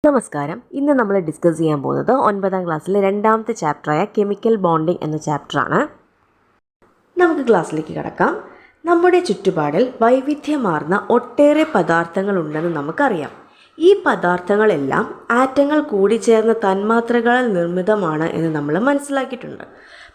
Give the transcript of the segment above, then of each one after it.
നമസ്കാരം. ഇന്ന് നമ്മൾ ഡിസ്കസ് ചെയ്യാൻ പോകുന്നത് 9ാം ക്ലാസ്സിലെ രണ്ടാമത്തെ ചാപ്റ്ററായ കെമിക്കൽ ബോണ്ടിങ് എന്ന ചാപ്റ്ററാണ്. നമുക്ക് ക്ലാസ്സിലേക്ക് കടക്കാം. നമ്മുടെ ചുറ്റുപാടിൽ വൈവിധ്യമാർന്ന ഒട്ടേറെ പദാർത്ഥങ്ങൾ ഉണ്ടെന്ന് നമുക്കറിയാം. ഈ പദാർത്ഥങ്ങളെല്ലാം ആറ്റങ്ങൾ കൂടിച്ചേർന്ന തന്മാത്രകളാൽ നിർമ്മിതമാണ് എന്ന് നമ്മൾ മനസ്സിലാക്കിയിട്ടുണ്ട്.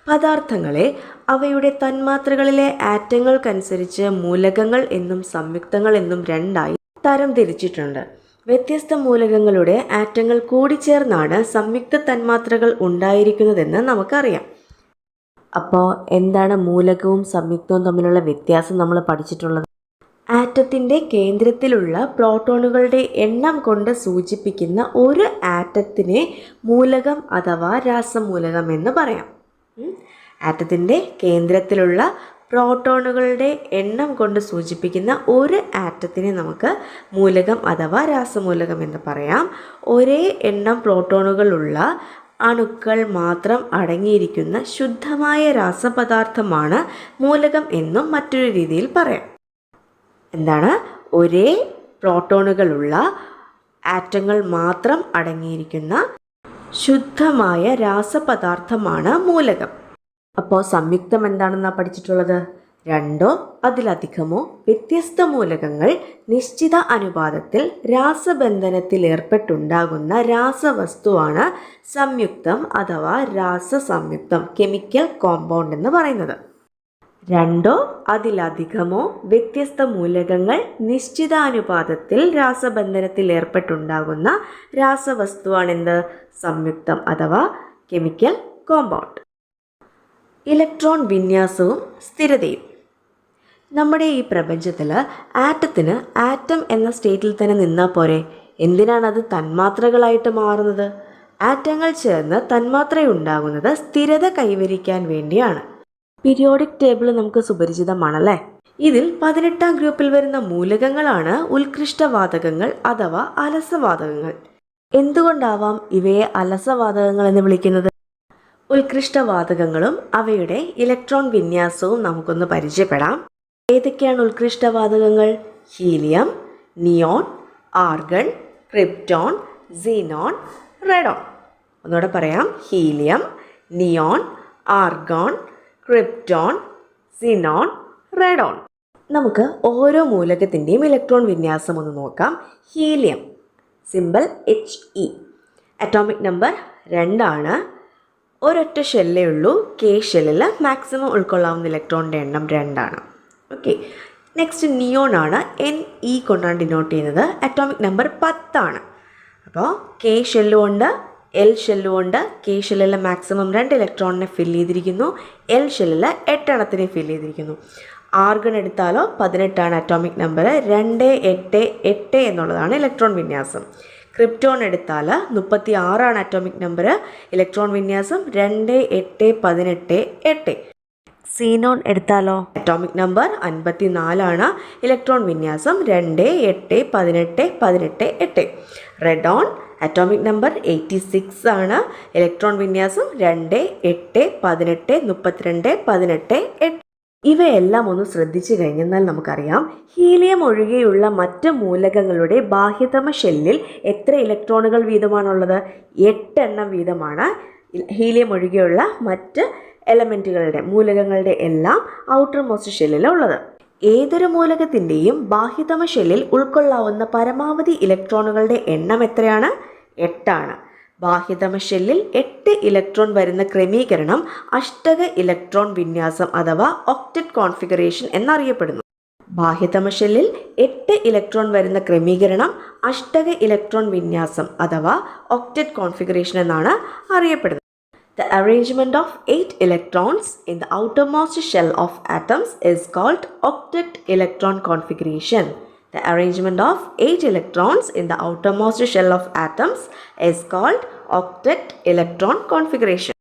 പദാർത്ഥങ്ങളെ അവയുടെ തന്മാത്രകളിലെ ആറ്റങ്ങൾക്കനുസരിച്ച് മൂലകങ്ങൾ എന്നും സംയുക്തങ്ങൾ എന്നും രണ്ടായി തരംതിരിച്ചിട്ടുണ്ട്. വ്യത്യസ്ത മൂലകങ്ങളുടെ ആറ്റങ്ങൾ കൂടിച്ചേർന്നാണ് സംയുക്ത തന്മാത്രകൾ ഉണ്ടായിരിക്കുന്നതെന്ന് നമുക്കറിയാം. അപ്പോൾ എന്താണ് മൂലകവും സംയുക്തവും തമ്മിലുള്ള വ്യത്യാസം നമ്മൾ പഠിച്ചിട്ടുള്ളത്? ആറ്റത്തിൻ്റെ കേന്ദ്രത്തിലുള്ള പ്രോട്ടോണുകളുടെ എണ്ണം കൊണ്ട് സൂചിപ്പിക്കുന്ന ഒരു ആറ്റത്തിനെ മൂലകം അഥവാ രാസമൂലകം എന്ന് പറയാം. ആറ്റത്തിൻ്റെ കേന്ദ്രത്തിലുള്ള പ്രോട്ടോണുകളുടെ എണ്ണം കൊണ്ട് സൂചിപ്പിക്കുന്ന ഒരു ആറ്റത്തിനെ നമുക്ക് മൂലകം അഥവാ രാസമൂലകം എന്ന് പറയാം. ഒരേ എണ്ണം പ്രോട്ടോണുകളുള്ള അണുക്കൾ മാത്രം അടങ്ങിയിരിക്കുന്ന ശുദ്ധമായ രാസപദാർത്ഥമാണ് മൂലകം എന്നും മറ്റൊരു രീതിയിൽ പറയാം. എന്താണ്? ഒരേ പ്രോട്ടോണുകളുള്ള ആറ്റങ്ങൾ മാത്രം അടങ്ങിയിരിക്കുന്ന ശുദ്ധമായ രാസപദാർത്ഥമാണ് മൂലകം. അപ്പോൾ സംയുക്തം എന്താണെന്നാണ് പഠിച്ചിട്ടുള്ളത്? രണ്ടോ അതിലധികമോ വ്യത്യസ്ത മൂലകങ്ങൾ നിശ്ചിത അനുപാതത്തിൽ രാസബന്ധനത്തിൽ ഏർപ്പെട്ടുണ്ടാകുന്ന രാസവസ്തുവാണ് സംയുക്തം അഥവാ രാസസംയുക്തം, കെമിക്കൽ കോമ്പൗണ്ട് എന്ന് പറയുന്നത്. രണ്ടോ അതിലധികമോ വ്യത്യസ്ത മൂലകങ്ങൾ നിശ്ചിത അനുപാതത്തിൽ രാസബന്ധനത്തിൽ ഏർപ്പെട്ടുണ്ടാകുന്ന രാസവസ്തുവാണെന്ത്? സംയുക്തം അഥവാ കെമിക്കൽ കോമ്പൗണ്ട്. ഇലക്ട്രോൺ വിന്യാസവും സ്ഥിരതയും. നമ്മുടെ ഈ പ്രപഞ്ചത്തിൽ ആറ്റത്തിന് ആറ്റം എന്ന സ്റ്റേറ്റിൽ തന്നെ നിന്നാൽ പോരെ? എന്തിനാണ് അത് തന്മാത്രകളായിട്ട് മാറുന്നത്? ആറ്റങ്ങൾ ചേർന്ന് തന്മാത്രയുണ്ടാകുന്നത് സ്ഥിരത കൈവരിക്കാൻ വേണ്ടിയാണ്. പീരിയോഡിക് ടേബിൾ നമുക്ക് സുപരിചിതമാണല്ലേ. ഇതിൽ 18ാം ഗ്രൂപ്പിൽ വരുന്ന മൂലകങ്ങളാണ് ഉത്കൃഷ്ടവാതകങ്ങൾ അഥവാ അലസവാതകങ്ങൾ. എന്തുകൊണ്ടാവാം ഇവയെ അലസവാതകങ്ങൾ എന്ന് വിളിക്കുന്നത്? ഉത്കൃഷ്ടവാതകങ്ങളും അവയുടെ ഇലക്ട്രോൺ വിന്യാസവും നമുക്കൊന്ന് പരിചയപ്പെടാം. ഏതൊക്കെയാണ് ഉത്കൃഷ്ടവാതകങ്ങൾ? Helium, neon, argon, krypton, xenon, radon. ഒന്നുകൂടെ പറയാം. Helium, neon, argon, krypton, xenon, radon. നമുക്ക് ഓരോ മൂലകത്തിൻ്റെയും ഇലക്ട്രോൺ വിന്യാസം ഒന്ന് നോക്കാം. Helium simple He, atomic number 2 ആണ്. ഒരൊറ്റ ഷെല്ലേ ഉള്ളൂ. കെ ഷെല്ലിൽ മാക്സിമം ഉൾക്കൊള്ളാവുന്ന ഇലക്ട്രോണിൻ്റെ എണ്ണം 2 ആണ്. ഓക്കെ. നെക്സ്റ്റ് നിയോൺ ആണ്. Ne കൊണ്ടാണ് ഡിനോട്ട് ചെയ്യുന്നത്. അറ്റോമിക് നമ്പർ 10 ആണ്. അപ്പോൾ കെ ഷെല്ലുകൊണ്ട് എൽ ഷെല്ലുകൊണ്ട് കെ ഷെല്ലിൽ മാക്സിമം 2 ഇലക്ട്രോണിനെ ഫില്ല് ചെയ്തിരിക്കുന്നു. എൽ ഷെല്ലിൽ 8 എണ്ണത്തിനെ ഫില്ല് ചെയ്തിരിക്കുന്നു. ആർഗൺ എടുത്താലോ 18 ആണ് അറ്റോമിക് നമ്പർ. 2, 8, 8 എന്നുള്ളതാണ് ഇലക്ട്രോൺ വിന്യാസം. ക്രിപ്റ്റോൺ എടുത്താൽ 36 ആണ് അറ്റോമിക് നമ്പർ. ഇലക്ട്രോൺ വിന്യാസം 2, 8, 18, 8. സീനോൺ എടുത്താലോ അറ്റോമിക് നമ്പർ 54 ആണ്. ഇലക്ട്രോൺ വിന്യാസം 2, 8, 18, 18, 8. റെഡോൺ അറ്റോമിക് നമ്പർ 86 ആണ്. ഇലക്ട്രോൺ വിന്യാസം 2, 8, 18, 32, 18, 8. ഇവയെല്ലാം ഒന്ന് ശ്രദ്ധിച്ചു കഴിഞ്ഞാൽ നമുക്കറിയാം ഹീലിയം ഒഴികെയുള്ള മറ്റ് മൂലകങ്ങളുടെ ബാഹ്യതമ ഷെല്ലിൽ എത്ര ഇലക്ട്രോണുകൾ വീതമാണുള്ളത്? 8 എണ്ണം വീതമാണ് ഹീലിയം ഒഴികെയുള്ള മറ്റ് മൂലകങ്ങളുടെ എല്ലാം ഔട്ടർ മോസ്റ്റ് ഷെല്ലിലുള്ളത്. ഏതൊരു മൂലകത്തിൻ്റെയും ബാഹ്യതമ ഷെല്ലിൽ ഉൾക്കൊള്ളാവുന്ന പരമാവധി ഇലക്ട്രോണുകളുടെ എണ്ണം എത്രയാണ്? 8 ആണ്. ബാഹ്യതമ ഷെല്ലിൽ 8 ഇലക്ട്രോൺ വരുന്ന ക്രമീകരണം അഷ്ടക ഇലക്ട്രോൺ വിന്യാസം അഥവാ ഒക്ടറ്റ് കോൺഫിഗറേഷൻ എന്നറിയപ്പെടുന്നു. ബാഹ്യതമ ഷെല്ലിൽ 8 ഇലക്ട്രോൺ വരുന്ന ക്രമീകരണം അഷ്ടക ഇലക്ട്രോൺ വിന്യാസം അഥവാ ഒക്ടറ്റ് കോൺഫിഗറേഷൻ എന്നാണ് അറിയപ്പെടുന്നത്. The arrangement of 8 electrons in the outermost shell of atoms is called octet electron configuration. The arrangement of 8 electrons in the outermost shell of atoms is called octet electron configuration.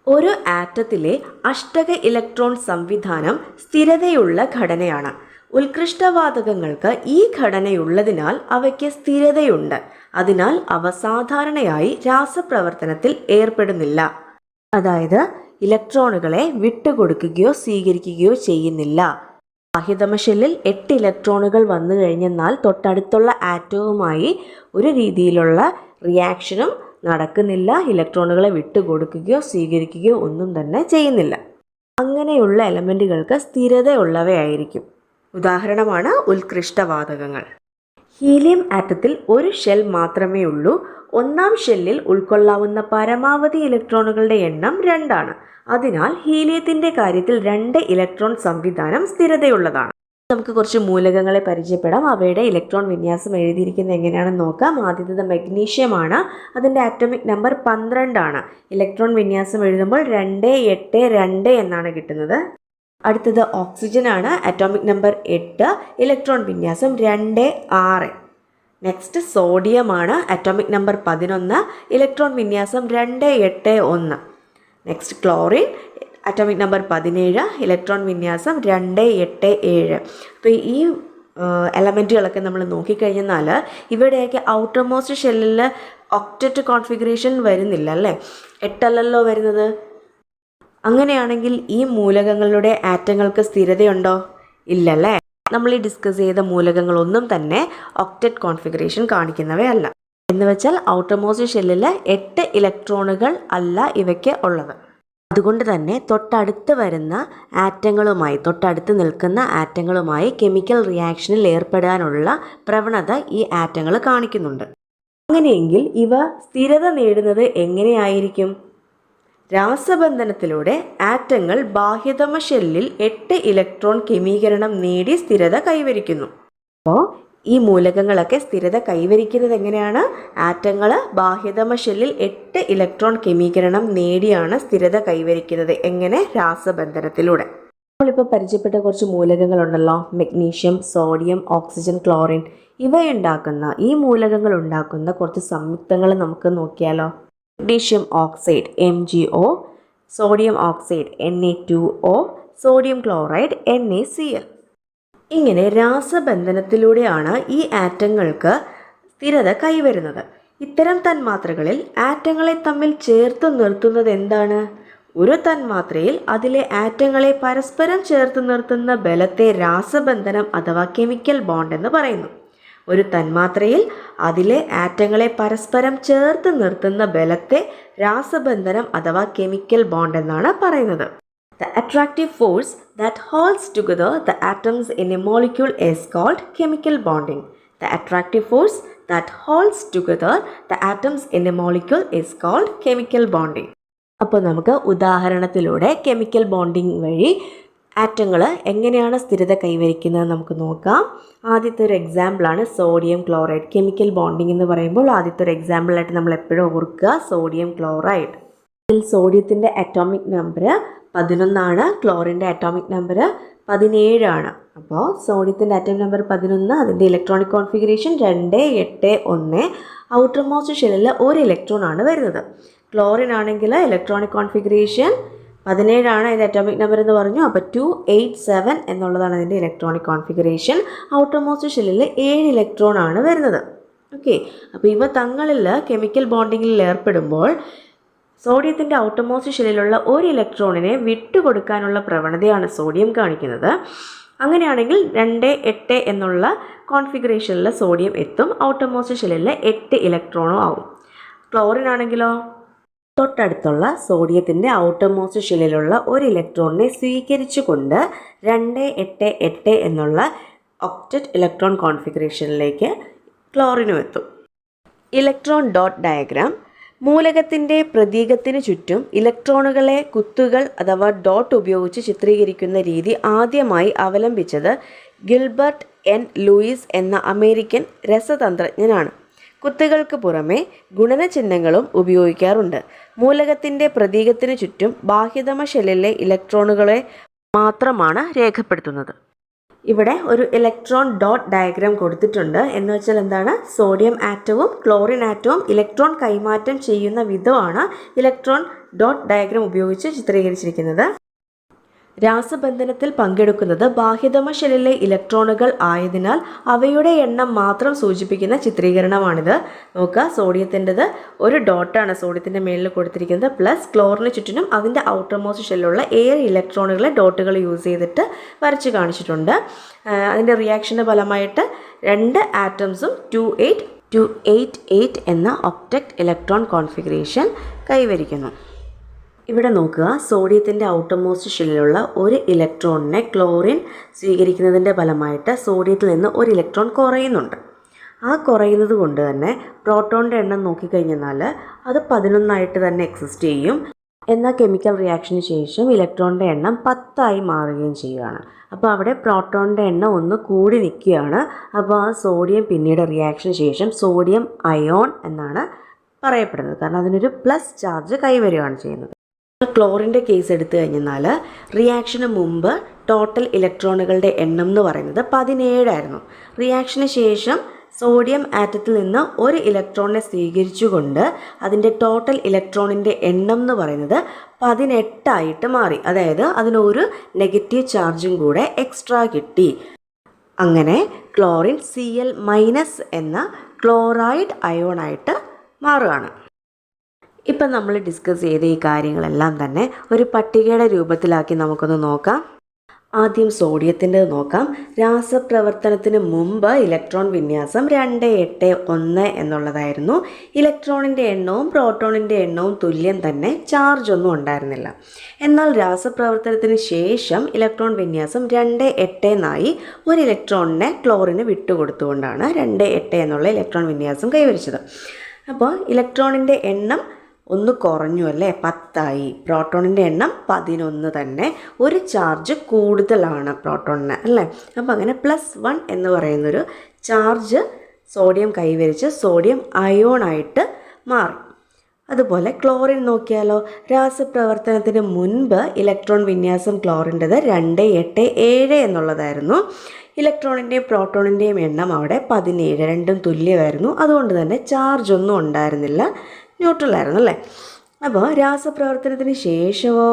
ഒരു ആറ്റത്തിലെ അഷ്ടക electron സംവിധാനം സ്ഥിരതയുള്ള ഘടനയാണ്. ഉത്കൃഷ്ടവാതകങ്ങൾക്ക് ഈ ഘടനയുള്ളതിനാൽ അവയ്ക്ക് സ്ഥിരതയുണ്ട്. അതിനാൽ അവ സാധാരണയായി രാസപ്രവർത്തനത്തിൽ ഏർപ്പെടുന്നില്ല. അതായത് ഇലക്ട്രോണുകളെ വിട്ടുകൊടുക്കുകയോ സ്വീകരിക്കുകയോ ചെയ്യുന്നില്ല. ബാഹ്യതമ ഷെല്ലിൽ 8 ഇലക്ട്രോണുകൾ വന്നു കഴിഞ്ഞെന്നാൽ തൊട്ടടുത്തുള്ള ആറ്റവുമായി ഒരു രീതിയിലുള്ള റിയാക്ഷനും നടക്കുന്നില്ല, ഇലക്ട്രോണുകളെ വിട്ടുകൊടുക്കുകയോ സ്വീകരിക്കുകയോ ഒന്നും തന്നെ ചെയ്യുന്നില്ല. അങ്ങനെയുള്ള എലമെൻറ്റുകൾക്ക് സ്ഥിരതയുള്ളവയായിരിക്കും. ഉദാഹരണമാണ് ഉത്കൃഷ്ടവാതകങ്ങൾ. ഹീലിയം ആറ്റത്തിൽ ഒരു ഷെൽ മാത്രമേ ഉള്ളൂ. ഒന്നാം ഷെല്ലിൽ ഉൾക്കൊള്ളാവുന്ന പരമാവധി ഇലക്ട്രോണുകളുടെ എണ്ണം 2 ആണ്. അതിനാൽ ഹീലിയത്തിൻ്റെ കാര്യത്തിൽ 2 ഇലക്ട്രോൺ സംവിധാനം സ്ഥിരതയുള്ളതാണ്. നമുക്ക് കുറച്ച് മൂലകങ്ങളെ പരിചയപ്പെടാം. അവയുടെ ഇലക്ട്രോൺ വിന്യാസം എഴുതിയിരിക്കുന്നത് എങ്ങനെയാണെന്ന് നോക്കാം. ആദ്യത്തേത് മഗ്നീഷ്യമാണ്. അതിൻ്റെ ആറ്റോമിക് നമ്പർ 12 ആണ്. ഇലക്ട്രോൺ വിന്യാസം എഴുതുമ്പോൾ 2, 8, 2 എന്നാണ് കിട്ടുന്നത്. അടുത്തത് ഓക്സിജൻ ആണ്. അറ്റോമിക് നമ്പർ 8, ഇലക്ട്രോൺ വിന്യാസം 2, 6. നെക്സ്റ്റ് സോഡിയം ആണ്. അറ്റോമിക് നമ്പർ 11, ഇലക്ട്രോൺ വിന്യാസം 2, 8, 1. Next chlorine, atomic number 17, electron വിന്യാസം 2, 8, 7. അപ്പോൾ ഈ എലമെൻറ്റുകളൊക്കെ നമ്മൾ നോക്കിക്കഴിഞ്ഞാൽ ഇവിടെയൊക്കെ ഔട്ടർ മോസ്റ്റ് ഷെല്ലിൽ ഒക്റ്ററ്റ് കോൺഫിഗറേഷൻ വരുന്നില്ല അല്ലേ, 8 അല്ലല്ലോ വരുന്നത്. അങ്ങനെയാണെങ്കിൽ ഈ മൂലകങ്ങളുടെ ആറ്റങ്ങൾക്ക് സ്ഥിരതയുണ്ടോ? ഇല്ലല്ലേ. നമ്മൾ ഈ ഡിസ്കസ് ചെയ്ത മൂലകങ്ങളൊന്നും തന്നെ ഒക്റ്ററ്റ് കോൺഫിഗറേഷൻ കാണിക്കുന്നവയല്ല. എന്ന് വെച്ചാൽ ഔട്ടർ മോസ്റ്റ് ഷെല്ലിൽ 8 ഇലക്ട്രോണുകൾ അല്ല ഇവയ്ക്ക് ഉള്ളത്. അതുകൊണ്ട് തന്നെ തൊട്ടടുത്ത് വരുന്ന ആറ്റങ്ങളുമായി, തൊട്ടടുത്ത് നിൽക്കുന്ന ആറ്റങ്ങളുമായി കെമിക്കൽ റിയാക്ഷനിൽ ഏർപ്പെടാനുള്ള പ്രവണത ഈ ആറ്റങ്ങൾ കാണിക്കുന്നുണ്ട്. അങ്ങനെയെങ്കിൽ ഇവ സ്ഥിരത നേടുന്നത് എങ്ങനെയായിരിക്കും? രാസബന്ധനത്തിലൂടെ ആറ്റങ്ങൾ ബാഹ്യതമ ഷെല്ലിൽ 8 ഇലക്ട്രോൺ ക്രമീകരണം നേടി സ്ഥിരത കൈവരിക്കുന്നു. അപ്പോൾ ഈ മൂലകങ്ങളൊക്കെ സ്ഥിരത കൈവരിക്കുന്നത് എങ്ങനെയാണ്? ആറ്റങ്ങൾ ബാഹ്യതമ ഷെല്ലിൽ 8 ഇലക്ട്രോൺ ക്രമീകരണം നേടിയാണ് സ്ഥിരത കൈവരിക്കുന്നത്. എങ്ങനെ? രാസബന്ധനത്തിലൂടെ. നമ്മളിപ്പോൾ പരിചയപ്പെട്ട കുറച്ച് മൂലകങ്ങളുണ്ടല്ലോ, മഗ്നീഷ്യം, സോഡിയം, ഓക്സിജൻ, ക്ലോറിൻ. ഈ മൂലകങ്ങൾ ഉണ്ടാക്കുന്ന കുറച്ച് സംയുക്തങ്ങൾ നമുക്ക് നോക്കിയാലോ. Magnesium oxide MgO, sodium oxide Na2O, sodium chloride NaCl. ഇങ്ങനെ രാസബന്ധനത്തിലൂടെയാണ് ഈ ആറ്റങ്ങൾക്ക് സ്ഥിരത കൈവരുന്നത്. ഇത്തരം തന്മാത്രകളിൽ ആറ്റങ്ങളെ തമ്മിൽ ചേർത്ത് നിർത്തുന്നത് എന്താണ്? ഒരു തന്മാത്രയിൽ അതിലെ ആറ്റങ്ങളെ പരസ്പരം ചേർത്ത് നിർത്തുന്ന ബലത്തെ രാസബന്ധനം അഥവാ കെമിക്കൽ ബോണ്ട് എന്ന് പറയുന്നു. ഒരു തന്മാത്രയിൽ അതിലെ ആറ്റങ്ങളെ പരസ്പരം ചേർത്ത് നിർത്തുന്ന ബലത്തെ രാസബന്ധനം അഥവാ കെമിക്കൽ ബോണ്ട് എന്നാണ് പറയുന്നത്. The attractive force that holds together the atoms in a molecule is called chemical bonding. The attractive force that holds together the atoms in a molecule is called chemical bonding. അപ്പോൾ നമുക്ക് ഉദാഹരണത്തിലൂടെ chemical bonding വഴി ആറ്റങ്ങൾ എങ്ങനെയാണ് സ്ഥിരത കൈവരിക്കുന്നത് നമുക്ക് നോക്കാം. ആദ്യത്തെ ഒരു എക്സാമ്പിളാണ് സോഡിയം ക്ലോറൈഡ്. കെമിക്കൽ ബോണ്ടിങ് എന്ന് പറയുമ്പോൾ ആദ്യത്തെ ഒരു എക്സാമ്പിളായിട്ട് നമ്മൾ എപ്പോഴും ഓർക്കുക സോഡിയം ക്ലോറൈഡ്. ഇതിൽ സോഡിയത്തിൻ്റെ അറ്റോമിക് നമ്പർ 11 ആണ്, ക്ലോറിൻ്റെ അറ്റോമിക് നമ്പർ 17 ആണ്. അപ്പോൾ സോഡിയത്തിൻ്റെ അറ്റോമിക് നമ്പർ 11, അതിൻ്റെ ഇലക്ട്രോണിക് കോൺഫിഗറേഷൻ 2, 8, 1. ഔട്ടർ മോസ്റ്റ് ഷെല്ലിൽ 1 ഇലക്ട്രോൺ ആണ് വരുന്നത്. ക്ലോറിൻ ആണെങ്കിൽ ഇലക്ട്രോണിക് കോൺഫിഗറേഷൻ 17 ആണ്, അതിൻ്റെ അറ്റോമിക് നമ്പർ എന്ന് പറഞ്ഞു. അപ്പോൾ 287 എന്നുള്ളതാണ് അതിൻ്റെ ഇലക്ട്രോണിക് കോൺഫിഗറേഷൻ. ഔട്ടർ മോസ്റ്റ് ഷെല്ലിൽ 7 ഇലക്ട്രോൺ ആണ് വരുന്നത്. ഓക്കെ, അപ്പോൾ ഇവ തങ്ങളിൽ കെമിക്കൽ ബോണ്ടിങ്ങിൽ ഏർപ്പെടുമ്പോൾ സോഡിയത്തിൻ്റെ ഔട്ടർ മോസ്റ്റ് ഷെല്ലിലുള്ള 1 ഇലക്ട്രോണിനെ വിട്ടുകൊടുക്കാനുള്ള പ്രവണതയാണ് സോഡിയം കാണിക്കുന്നത്. അങ്ങനെയാണെങ്കിൽ 2, 8 എന്നുള്ള കോൺഫിഗറേഷനിൽ സോഡിയം എത്തും. ഔട്ടർ മോസ്റ്റ് ഷെല്ലിൽ 8 ഇലക്ട്രോണും ആവും. ക്ലോറിൻ ആണെങ്കിലോ തൊട്ടടുത്തുള്ള സോഡിയത്തിൻ്റെ ഔട്ടർ മോസ്റ്റ് ഷെല്ലിലുള്ള 1 ഇലക്ട്രോണിനെ സ്വീകരിച്ചുകൊണ്ട് 2, 8, 8 എന്നുള്ള ഒക്റ്ററ്റ് ഇലക്ട്രോൺ കോൺഫിഗറേഷനിലേക്ക് ക്ലോറിനും എത്തും. Electron dot diagram. മൂലകത്തിൻ്റെ പ്രതീകത്തിന് ചുറ്റും ഇലക്ട്രോണുകളെ കുത്തുകൾ അഥവാ ഡോട്ട് ഉപയോഗിച്ച് ചിത്രീകരിക്കുന്ന രീതി ആദ്യമായി അവലംബിച്ചത് ഗിൽബർട്ട് N. ലൂയിസ് എന്ന അമേരിക്കൻ രസതന്ത്രജ്ഞനാണ്. കുത്തുകൾക്ക് പുറമെ ഗുണനചിഹ്നങ്ങളും ഉപയോഗിക്കാറുണ്ട്. മൂലകത്തിൻ്റെ പ്രതീകത്തിന് ചുറ്റും ബാഹ്യതമ ഷെല്ലിലെ ഇലക്ട്രോണുകളെ മാത്രമാണ് രേഖപ്പെടുത്തുന്നത്. ഇവിടെ ഒരു ഇലക്ട്രോൺ ഡോട്ട് ഡയഗ്രാം കൊടുത്തിട്ടുണ്ട്. എന്ന് വെച്ചാൽ എന്താണ്? സോഡിയം ആറ്റവും ക്ലോറിൻ ആറ്റവും ഇലക്ട്രോൺ കൈമാറ്റം ചെയ്യുന്ന വിധമാണ് ഇലക്ട്രോൺ ഡോട്ട് ഡയഗ്രാം ഉപയോഗിച്ച് ചിത്രീകരിച്ചിരിക്കുന്നത്. രാസബന്ധനത്തിൽ പങ്കെടുക്കുന്നത് ബാഹ്യതമ ഷെല്ലിലെ ഇലക്ട്രോണുകൾ ആയതിനാൽ അവയുടെ എണ്ണം മാത്രം സൂചിപ്പിക്കുന്ന ചിത്രീകരണമാണിത്. നോക്കുക, സോഡിയത്തിൻ്റെത് ഒരു ഡോട്ടാണ് സോഡിയത്തിൻ്റെ മേളിൽ കൊടുത്തിരിക്കുന്നത്. പ്ലസ് ക്ലോറിന് ചുറ്റിനും അതിൻ്റെ ഔട്ടർ മോസ്റ്റ് ഷെല്ലുള്ള 7 ഇലക്ട്രോണുകളെ ഡോട്ടുകൾ യൂസ് ചെയ്തിട്ട് വരച്ച് കാണിച്ചിട്ടുണ്ട്. അതിൻ്റെ റിയാക്ഷൻ്റെ ഫലമായിട്ട് 2 ആറ്റംസും 288 എന്ന ഒക്ടറ്റ് ഇലക്ട്രോൺ കോൺഫിഗറേഷൻ കൈവരിക്കുന്നു. ഇവിടെ നോക്കുക, സോഡിയത്തിൻ്റെ ഔട്ടർ മോസ്റ്റ് ഷെല്ലിലുള്ള ഒരു ഇലക്ട്രോണിനെ ക്ലോറിൻ സ്വീകരിക്കുന്നതിൻ്റെ ഫലമായിട്ട് സോഡിയത്തിൽ നിന്ന് ഒരു ഇലക്ട്രോൺ കുറയുന്നുണ്ട്. ആ കുറയുന്നത് കൊണ്ട് തന്നെ പ്രോട്ടോണിൻ്റെ എണ്ണം നോക്കിക്കഴിഞ്ഞാൽ അത് 11 തന്നെ എക്സിസ്റ്റ് ചെയ്യും. എന്നാൽ കെമിക്കൽ റിയാക്ഷന് ശേഷം ഇലക്ട്രോണിൻ്റെ എണ്ണം 10 മാറുകയും ചെയ്യുകയാണ്. അപ്പോൾ അവിടെ പ്രോട്ടോണിൻ്റെ എണ്ണം ഒന്ന് കൂടി നിൽക്കുകയാണ്. അപ്പോൾ ആ സോഡിയം പിന്നീട് റിയാക്ഷന് ശേഷം സോഡിയം അയോൺ എന്നാണ് പറയപ്പെടുന്നത്. കാരണം അതിനൊരു പ്ലസ് ചാർജ് കൈവരികയാണ് ചെയ്യുന്നത്. ക്ലോറിൻ്റെ കേസ് എടുത്തു കഴിഞ്ഞാൽ റിയാക്ഷന് മുമ്പ് ടോട്ടൽ ഇലക്ട്രോണുകളുടെ എണ്ണം എന്ന് പറയുന്നത് 17 ആയിരുന്നു. റിയാക്ഷന് ശേഷം സോഡിയം ആറ്റത്തിൽ നിന്ന് ഒരു ഇലക്ട്രോണിനെ സ്വീകരിച്ചുകൊണ്ട് അതിൻ്റെ ടോട്ടൽ ഇലക്ട്രോണിൻ്റെ എണ്ണം എന്ന് പറയുന്നത് 18 മാറി. അതായത് അതിനൊരു നെഗറ്റീവ് ചാർജും കൂടെ എക്സ്ട്രാ കിട്ടി. അങ്ങനെ ക്ലോറിൻ Cl- എന്ന ക്ലോറൈഡ് അയോണായിട്ട് മാറുകയാണ്. ഇപ്പം നമ്മൾ ഡിസ്കസ് ചെയ്ത ഈ കാര്യങ്ങളെല്ലാം തന്നെ ഒരു പട്ടികയുടെ രൂപത്തിലാക്കി നമുക്കൊന്ന് നോക്കാം. ആദ്യം സോഡിയത്തിൻ്റെത് നോക്കാം. രാസപ്രവർത്തനത്തിന് മുമ്പ് ഇലക്ട്രോൺ വിന്യാസം 281 എന്നുള്ളതായിരുന്നു. ഇലക്ട്രോണിൻ്റെ എണ്ണവും പ്രോട്ടോണിൻ്റെ എണ്ണവും തുല്യം തന്നെ, ചാർജ് ഒന്നും ഉണ്ടായിരുന്നില്ല. എന്നാൽ രാസപ്രവർത്തനത്തിന് ശേഷം ഇലക്ട്രോൺ വിന്യാസം 28 എന്നായി. ഒരു ഇലക്ട്രോണിനെ ക്ലോറിന് വിട്ടുകൊടുത്തുകൊണ്ടാണ് 28 എന്നുള്ള ഇലക്ട്രോൺ വിന്യാസം കൈവരിച്ചത്. അപ്പോൾ ഇലക്ട്രോണിൻ്റെ എണ്ണം ഒന്ന് കുറഞ്ഞു അല്ലേ, 10. പ്രോട്ടോണിൻ്റെ എണ്ണം 11 തന്നെ. ഒരു ചാർജ് കൂടുതലാണ് പ്രോട്ടോണിന് അല്ലേ. അപ്പോൾ അങ്ങനെ +1 എന്ന് പറയുന്നൊരു ചാർജ് സോഡിയം കൈവരിച്ച് സോഡിയം അയോണായിട്ട് മാറി. അതുപോലെ ക്ലോറിൻ നോക്കിയാലോ, രാസപ്രവർത്തനത്തിന് മുൻപ് ഇലക്ട്രോൺ വിന്യാസം ക്ലോറിൻ്റെത് 287 എന്നുള്ളതായിരുന്നു. ഇലക്ട്രോണിൻ്റെയും പ്രോട്ടോണിൻ്റെയും എണ്ണം അവിടെ 17, രണ്ടും തുല്യമായിരുന്നു. അതുകൊണ്ട് തന്നെ ചാർജ് ഒന്നും ഉണ്ടായിരുന്നില്ല, ന്യൂട്രൽ ആയിരുന്നു അല്ലേ. അപ്പോൾ രാസപ്രവർത്തനത്തിന് ശേഷമോ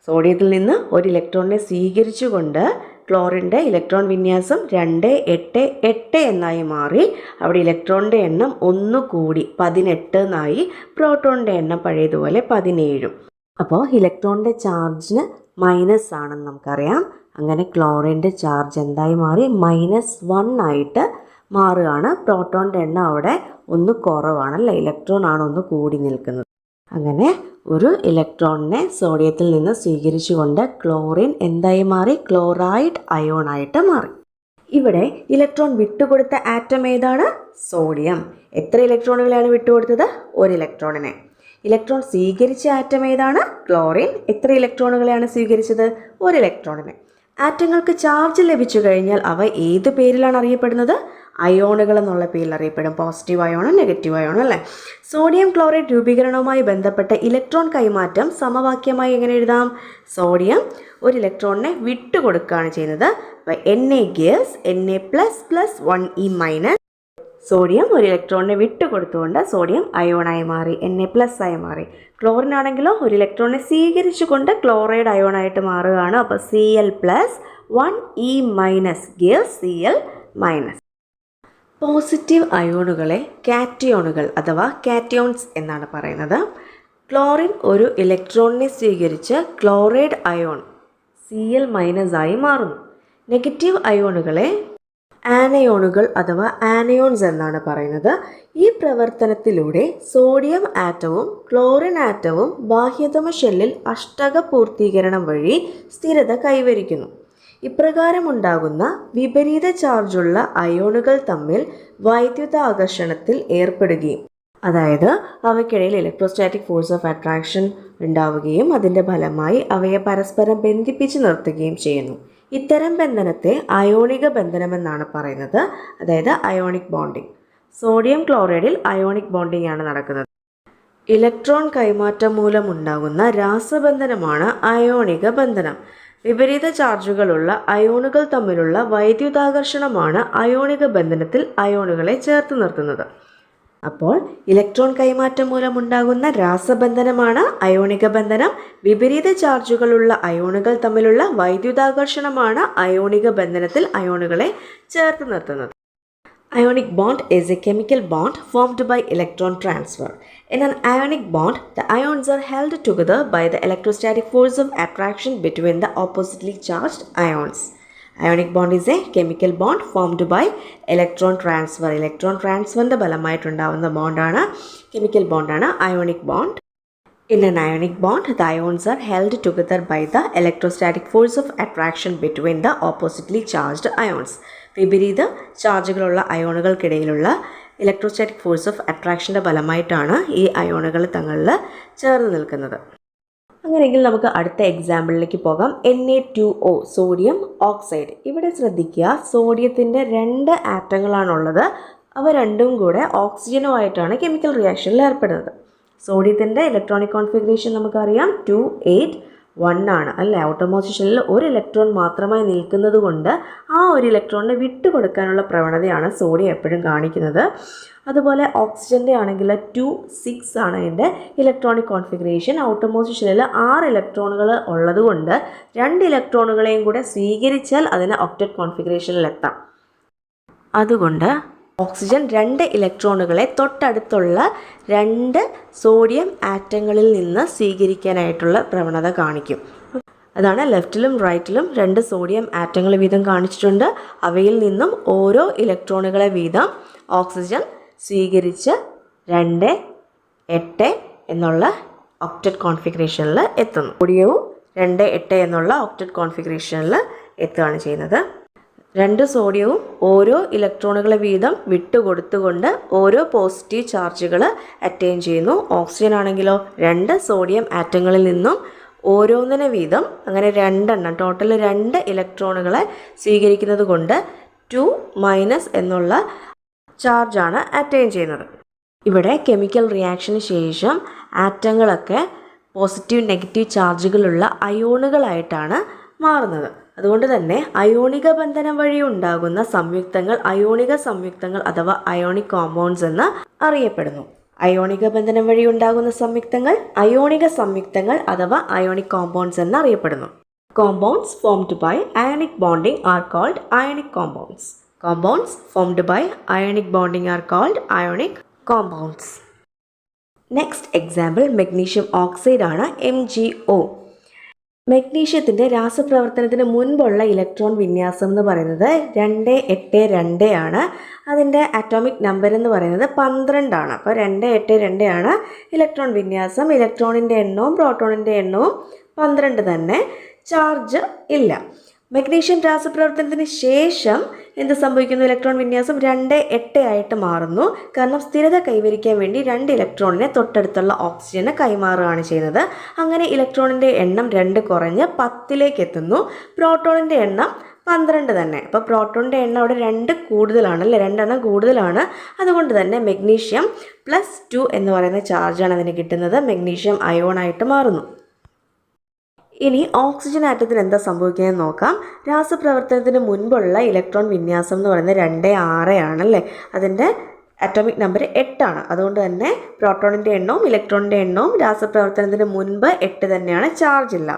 സോഡിയത്തിൽ നിന്ന് ഒരു ഇലക്ട്രോണിനെ സ്വീകരിച്ചുകൊണ്ട് ക്ലോറിൻ്റെ ഇലക്ട്രോൺ വിന്യാസം 288 എന്നായി മാറി. അവിടെ ഇലക്ട്രോണിൻ്റെ എണ്ണം ഒന്ന് കൂടി 18 എന്നായി. പ്രോട്ടോണിൻ്റെ എണ്ണം പഴയതുപോലെ 17. അപ്പോൾ ഇലക്ട്രോണിൻ്റെ ചാർജിന് മൈനസ് ആണെന്ന് നമുക്കറിയാം. അങ്ങനെ ക്ലോറിൻ്റെ ചാർജ് എന്തായി മാറി, -1 മാറുകയാണ്. പ്രോട്ടോണിൻ്റെ എണ്ണം അവിടെ ഒന്ന് കുറവാണല്ലേ, ഇലക്ട്രോൺ ആണ് ഒന്ന് കൂടി നിൽക്കുന്നത്. അങ്ങനെ ഒരു ഇലക്ട്രോണിനെ സോഡിയത്തിൽ നിന്ന് സ്വീകരിച്ചുകൊണ്ട് ക്ലോറിൻ എന്തായി മാറി, ക്ലോറൈഡ് അയോണായിട്ട് മാറി. ഇവിടെ ഇലക്ട്രോൺ വിട്ടുകൊടുത്ത ആറ്റം ഏതാണ്, സോഡിയം. എത്ര ഇലക്ട്രോണുകളാണ് വിട്ടുകൊടുത്തത്, ഒരു ഇലക്ട്രോണിനെ. ഇലക്ട്രോൺ സ്വീകരിച്ച ആറ്റം ഏതാണ്, ക്ലോറിൻ. എത്ര ഇലക്ട്രോണുകളെയാണ് സ്വീകരിച്ചത്, ഒരു ഇലക്ട്രോണിനെ. ആറ്റങ്ങൾക്ക് ചാർജ് ലഭിച്ചു കഴിഞ്ഞാൽ അവ ഏത് പേരിലാണ് അറിയപ്പെടുന്നത്, അയോണുകൾ എന്നുള്ള പേരിൽ അറിയപ്പെടും. പോസിറ്റീവ് അയോണും നെഗറ്റീവ് അയോണും അല്ലേ. സോഡിയം ക്ലോറൈഡ് രൂപീകരണവുമായി ബന്ധപ്പെട്ട ഇലക്ട്രോൺ കൈമാറ്റം സമവാക്യമായി എങ്ങനെ എഴുതാം, സോഡിയം ഒരു ഇലക്ട്രോണിനെ വിട്ടുകൊടുക്കുകയാണ് ചെയ്യുന്നത്. അപ്പോൾ Na gives Na++1e-. സോഡിയം ഒരു ഇലക്ട്രോണിനെ വിട്ടുകൊടുത്തുകൊണ്ട് സോഡിയം അയോണായി മാറി, Na+ ആയി മാറി. ക്ലോറിൻ ആണെങ്കിലോ ഒരു ഇലക്ട്രോണിനെ സ്വീകരിച്ചുകൊണ്ട് ക്ലോറൈഡ് അയോണായിട്ട് മാറുകയാണ്. അപ്പോൾ Cl+1e- gives Cl-. പോസിറ്റീവ് അയോണുകളെ കാറ്റയോണുകൾ അഥവാ കാറ്റയോൺസ് എന്നാണ് പറയുന്നത്. ക്ലോറിൻ ഒരു ഇലക്ട്രോണിനെ സ്വീകരിച്ച് ക്ലോറൈഡ് അയോൺ Cl- ആയി മാറുന്നു. നെഗറ്റീവ് അയോണുകളെ ആനയോണുകൾ അഥവാ ആനയോൺസ് എന്നാണ് പറയുന്നത്. ഈ പ്രവർത്തനത്തിലൂടെ സോഡിയം ആറ്റവും ക്ലോറിൻ ആറ്റവും ബാഹ്യതമ ഷെല്ലിൽ അഷ്ടക പൂർത്തീകരണം വഴി സ്ഥിരത കൈവരിക്കുന്നു. ഇപ്രകാരമുണ്ടാകുന്ന വിപരീത ചാർജുള്ള അയോണുകൾ തമ്മിൽ വൈദ്യുതാകർഷണത്തിൽ ഏർപ്പെടുകയും, അതായത് അവയ്ക്കിടയിൽ ഇലക്ട്രോസ്റ്റാറ്റിക് ഫോഴ്സ് ഓഫ് അട്രാക്ഷൻ ഉണ്ടാവുകയും അതിൻ്റെ ഫലമായി അവയെ പരസ്പരം ബന്ധിപ്പിച്ച് നിർത്തുകയും ചെയ്യുന്നു. ഇത്തരം ബന്ധനത്തെ അയോണിക ബന്ധനമെന്നാണ് പറയുന്നത്, അതായത് അയോണിക് ബോണ്ടിങ്. സോഡിയം ക്ലോറൈഡിൽ അയോണിക് ബോണ്ടിങ് ആണ് നടക്കുന്നത്. ഇലക്ട്രോൺ കൈമാറ്റം മൂലമുണ്ടാകുന്ന രാസബന്ധനമാണ് അയോണിക ബന്ധനം. വിപരീത ചാർജുകളുള്ള അയോണുകൾ തമ്മിലുള്ള വൈദ്യുതാകർഷണമാണ് അയോണിക ബന്ധനത്തിൽ അയോണുകളെ ചേർത്ത് നിർത്തുന്നത്. അപ്പോൾ ഇലക്ട്രോൺ കൈമാറ്റം മൂലമുണ്ടാകുന്ന രാസബന്ധനമാണ് അയോണിക ബന്ധനം. വിപരീത ചാർജുകളുള്ള അയോണുകൾ തമ്മിലുള്ള വൈദ്യുതാകർഷണമാണ് അയോണിക ബന്ധനത്തിൽ അയോണുകളെ ചേർത്ത് നിർത്തുന്നത്. Ionic bond is a chemical bond formed by electron transfer. In an ionic bond, the ions are held together by the electrostatic force of attraction between the oppositely charged ions. Ionic bond is a chemical bond formed by electron transfer. Electron transfer ന്റെ ഫലമായിട്ടുണ്ടാവുന്ന ബോണ്ടാണ് chemical ബോണ്ടാണ് ionic bond. In an ionic bond, the ions are held together by the electrostatic force of attraction between the oppositely charged ions. വിപരീത ചാർജുകളുള്ള അയോണുകൾക്കിടയിലുള്ള electrostatic force of അട്രാക്ഷൻ്റെ ഫലമായിട്ടാണ് ഈ അയോണുകൾ തങ്ങളിൽ ചേർന്ന് നിൽക്കുന്നത്. അങ്ങനെയെങ്കിൽ നമുക്ക് അടുത്ത എക്സാമ്പിളിലേക്ക് പോകാം. Na2O sodium oxide. ഇവിടെ ശ്രദ്ധിക്കുക, സോഡിയത്തിൻ്റെ 2 ആറ്റങ്ങളാണുള്ളത്. അവ രണ്ടും കൂടെ ഓക്സിജനുമായിട്ടാണ് കെമിക്കൽ റിയാക്ഷനിൽ ഏർപ്പെടുന്നത്. സോഡിയത്തിൻ്റെ ഇലക്ട്രോണിക് കോൺഫിഗറേഷൻ നമുക്കറിയാം 281 ആണ് അല്ലേ. ഔട്ടർമോസ്റ്റ് ഷെല്ലിൽ ഒരു ഇലക്ട്രോൺ മാത്രമായി നിൽക്കുന്നത് കൊണ്ട് ആ ഒരു ഇലക്ട്രോണിനെ വിട്ടുകൊടുക്കാനുള്ള പ്രവണതയാണ് സോഡിയം എപ്പോഴും കാണിക്കുന്നത്. അതുപോലെ ഓക്സിജൻ്റെ ആണെങ്കിൽ 26 ആണ് അതിൻ്റെ ഇലക്ട്രോണിക് കോൺഫിഗറേഷൻ. ഔട്ടർമോസ്റ്റ് ഷെല്ലിൽ 6 ഇലക്ട്രോണുകൾ ഉള്ളതുകൊണ്ട് 2 ഇലക്ട്രോണുകളെയും കൂടെ സ്വീകരിച്ചാൽ അതിന് ഒക്ടറ്റ് കോൺഫിഗറേഷനിലെത്താം. അതുകൊണ്ട് ഓക്സിജൻ 2 ഇലക്ട്രോണുകളെ തൊട്ടടുത്തുള്ള 2 സോഡിയം ആറ്റങ്ങളിൽ നിന്ന് സ്വീകരിക്കാനായിട്ടുള്ള പ്രവണത കാണിക്കും. അതാണ് ലെഫ്റ്റിലും റൈറ്റിലും 2 സോഡിയം ആറ്റങ്ങൾ വീതം കാണിച്ചിട്ടുണ്ട്. അവയിൽ നിന്നും ഓരോ ഇലക്ട്രോണുകളെ വീതം ഓക്സിജൻ സ്വീകരിച്ച് 2, 8 എന്നുള്ള ഒക്ടറ്റ് കോൺഫിഗറേഷനിൽ എത്തുന്നു. സോഡിയവും 2, 8 എന്നുള്ള ഒക്ടറ്റ് കോൺഫിഗറേഷനിൽ എത്തുകയാണ് ചെയ്യുന്നത്. 2 സോഡിയവും ഓരോ ഇലക്ട്രോണുകളെ വീതം വിട്ടുകൊടുത്തുകൊണ്ട് ഓരോ പോസിറ്റീവ് ചാർജുകൾ അറ്റൈൻ ചെയ്യുന്നു. ഓക്സിജൻ ആണെങ്കിലോ 2 സോഡിയം ആറ്റങ്ങളിൽ നിന്നും ഓരോന്നിനെ വീതം അങ്ങനെ 2 ടോട്ടൽ 2 ഇലക്ട്രോണുകളെ സ്വീകരിക്കുന്നത് കൊണ്ട് 2- എന്നുള്ള ചാർജാണ് അറ്റൈൻ ചെയ്യുന്നത്. ഇവിടെ കെമിക്കൽ റിയാക്ഷന് ശേഷം ആറ്റങ്ങളൊക്കെ പോസിറ്റീവ് നെഗറ്റീവ് ചാർജുകളുള്ള അയോണുകളായിട്ടാണ് മാറുന്നത്. അതുകൊണ്ട് തന്നെ അയോണിക ബന്ധനം വഴി ഉണ്ടാകുന്ന സംയുക്തങ്ങൾ അയോണിക സംയുക്തങ്ങൾ അഥവാ അയോണിക് കോമ്പൗണ്ട്സ് എന്ന് അറിയപ്പെടുന്നു. അയോണിക ബന്ധനം വഴി ഉണ്ടാകുന്ന സംയുക്തങ്ങൾ അയോണിക സംയുക്തങ്ങൾ അഥവാ അയോണിക് കോമ്പൗണ്ട്സ് എന്ന് അറിയപ്പെടുന്നു. Compounds formed by ionic bonding are called ionic compounds. Compounds formed by ionic bonding are called ionic compounds. Next example magnesium oxide ആണ്, MgO. മെഗ്നീഷ്യത്തിൻ്റെ രാസപ്രവർത്തനത്തിന് മുൻപുള്ള ഇലക്ട്രോൺ വിന്യാസം എന്ന് പറയുന്നത് 282 ആണ്. അതിൻ്റെ അറ്റോമിക് നമ്പർ എന്ന് പറയുന്നത് 12 ആണ്. അപ്പോൾ 282 ആണ് ഇലക്ട്രോൺ വിന്യാസം. ഇലക്ട്രോണിൻ്റെ എണ്ണവും പ്രോട്ടോണിൻ്റെ എണ്ണവും 12 തന്നെ. ചാർജ് ഇല്ല. മെഗ്നീഷ്യം രാസപ്രവർത്തനത്തിന് ശേഷം എന്ത് സംഭവിക്കുന്നു? ഇലക്ട്രോൺ വിന്യാസം 2-8 ആയിട്ട് മാറുന്നു. കാരണം സ്ഥിരത കൈവരിക്കാൻ വേണ്ടി 2 ഇലക്ട്രോണിനെ തൊട്ടടുത്തുള്ള ഓക്സിജന് കൈമാറുകയാണ് ചെയ്യുന്നത്. അങ്ങനെ ഇലക്ട്രോണിൻ്റെ എണ്ണം 2 കുറഞ്ഞ് 10ലേക്ക് എത്തുന്നു. പ്രോട്ടോണിൻ്റെ എണ്ണം 12 തന്നെ. അപ്പോൾ പ്രോട്ടോണിൻ്റെ എണ്ണം അവിടെ 2 കൂടുതലാണ് അല്ലേ, 2 എണ്ണം കൂടുതലാണ്. അതുകൊണ്ട് തന്നെ മെഗ്നീഷ്യം +2 എന്ന് പറയുന്ന ചാർജാണ് അതിന് കിട്ടുന്നത്. മെഗ്നീഷ്യം അയോണായിട്ട് മാറുന്നു. ഇനി ഓക്സിജൻ ആറ്റത്തിന് എന്താ സംഭവിക്കുന്നത് നോക്കാം. രാസപ്രവർത്തനത്തിന് മുൻപുള്ള ഇലക്ട്രോൺ വിന്യാസം എന്ന് പറയുന്നത് 2-6 ആണല്ലേ. അതിൻ്റെ അറ്റോമിക് നമ്പർ 8 ആണ്. അതുകൊണ്ട് തന്നെ പ്രോട്ടോണിൻ്റെ എണ്ണവും ഇലക്ട്രോണിൻ്റെ എണ്ണവും രാസപ്രവർത്തനത്തിന് മുൻപ് 8 തന്നെയാണ്. ചാർജ് ഇല്ല.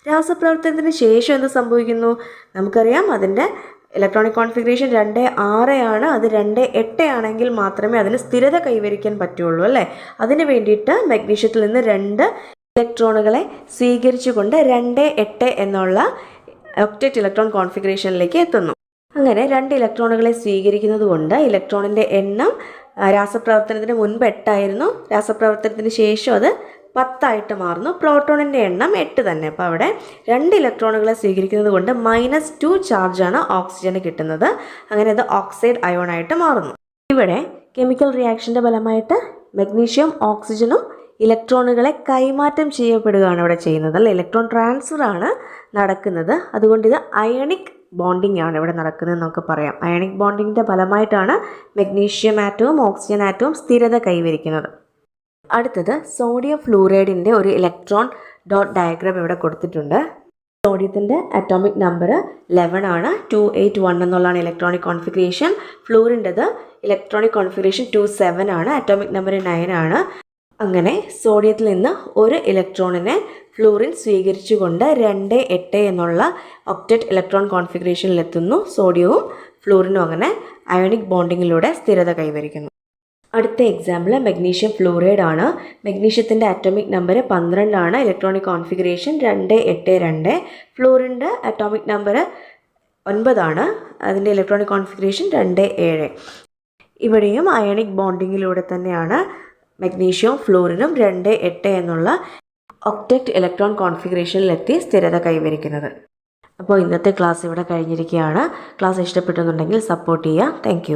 രാസപ്രവർത്തനത്തിന് ശേഷം എന്ത് സംഭവിക്കുന്നു? നമുക്കറിയാം അതിൻ്റെ ഇലക്ട്രോണിക് കോൺഫിഗറേഷൻ 2-6 ആണ്. അത് 2-8 ആണെങ്കിൽ മാത്രമേ അതിന് സ്ഥിരത കൈവരിക്കാൻ പറ്റുള്ളൂ അല്ലേ. അതിന് വേണ്ടിയിട്ട് മെഗ്നീഷ്യത്തിൽ നിന്ന് 2 ഇലക്ട്രോണുകളെ സ്വീകരിച്ചുകൊണ്ട് 2-8 എന്നുള്ള ഒക്ടറ്റ് ഇലക്ട്രോൺ കോൺഫിഗറേഷനിലേക്ക് എത്തുന്നു. അങ്ങനെ 2 ഇലക്ട്രോണുകളെ സ്വീകരിക്കുന്നത് കൊണ്ട് ഇലക്ട്രോണിൻ്റെ എണ്ണം രാസപ്രവർത്തനത്തിന് മുൻപ് 8 ആയിരുന്നു. രാസപ്രവർത്തനത്തിന് ശേഷം അത് 10 ആയിട്ട് മാറുന്നു. പ്രോട്ടോണിൻ്റെ എണ്ണം 8 തന്നെ. അപ്പോൾ അവിടെ 2 ഇലക്ട്രോണുകളെ സ്വീകരിക്കുന്നത് കൊണ്ട് -2 ചാർജാണ് ഓക്സിജന് കിട്ടുന്നത്. അങ്ങനെ അത് ഓക്സൈഡ് അയോണായിട്ട് മാറുന്നു. ഇവിടെ കെമിക്കൽ റിയാക്ഷൻ്റെ ഫലമായിട്ട് മെഗ്നീഷ്യം ഓക്സിജനും ഇലക്ട്രോണുകളെ കൈമാറ്റം ചെയ്യപ്പെടുകയാണ് ഇവിടെ ചെയ്യുന്നത് അല്ലേ. ഇലക്ട്രോൺ ട്രാൻസ്ഫർ ആണ് നടക്കുന്നത്. അതുകൊണ്ട് ഇത് അയണിക് ബോണ്ടിങ് ആണ് ഇവിടെ നടക്കുന്നത് നമുക്ക് പറയാം. അയണിക് ബോണ്ടിങ്ങിൻ്റെ ഫലമായിട്ടാണ് മെഗ്നീഷ്യം ആറ്റവും ഓക്സിജൻ ആറ്റവും സ്ഥിരത കൈവരിക്കുന്നത്. അടുത്തത് സോഡിയം ഫ്ലൂറൈഡിൻ്റെ ഒരു ഇലക്ട്രോൺ ഡോട്ട് ഡയഗ്രാം ഇവിടെ കൊടുത്തിട്ടുണ്ട്. സോഡിയത്തിൻ്റെ അറ്റോമിക് നമ്പർ 11 ആണ്. 281 എന്നുള്ളതാണ് ഇലക്ട്രോണിക് കോൺഫിഗറേഷൻ. ഫ്ലൂറിൻ്റെത് ഇലക്ട്രോണിക് കോൺഫിഗറേഷൻ 27 ആണ്. അറ്റോമിക് നമ്പർ 9 ആണ്. അങ്ങനെ സോഡിയത്തിൽ നിന്ന് ഒരു ഇലക്ട്രോണിനെ ഫ്ലൂറിൻ സ്വീകരിച്ചുകൊണ്ട് 2, 8 എന്നുള്ള ഒക്ടറ്റ് ഇലക്ട്രോൺ കോൺഫിഗറേഷനിലെത്തുന്നു. സോഡിയവും ഫ്ലൂറിനും അങ്ങനെ അയോണിക് ബോണ്ടിങ്ങിലൂടെ സ്ഥിരത കൈവരിക്കുന്നു. അടുത്ത എക്സാമ്പിൾ മഗ്നീഷ്യം ഫ്ലൂറൈഡ് ആണ്. മഗ്നീഷ്യത്തിൻ്റെ അറ്റോമിക് നമ്പർ 12 ആണ്. Electronic configuration 2, 8, 2. ഫ്ലൂറിൻ്റെ അറ്റോമിക് നമ്പർ 9 ആണ്. അതിൻ്റെ ഇലക്ട്രോണിക് കോൺഫിഗറേഷൻ 2, 7. ഇവിടെയും അയോണിക് ബോണ്ടിങ്ങിലൂടെ തന്നെയാണ് മഗ്നീഷ്യവും ഫ്ലൂറിനും 2, 8 എന്നുള്ള ഒക്ടറ്റ് ഇലക്ട്രോൺ കോൺഫിഗറേഷനിലെത്തി സ്ഥിരത കൈവരിക്കുന്നത്. അപ്പോൾ ഇന്നത്തെ ക്ലാസ് ഇവിടെ കഴിഞ്ഞിരിക്കുകയാണ്. ക്ലാസ് ഇഷ്ടപ്പെട്ടെന്നുണ്ടെങ്കിൽ സപ്പോർട്ട് ചെയ്യുക. താങ്ക്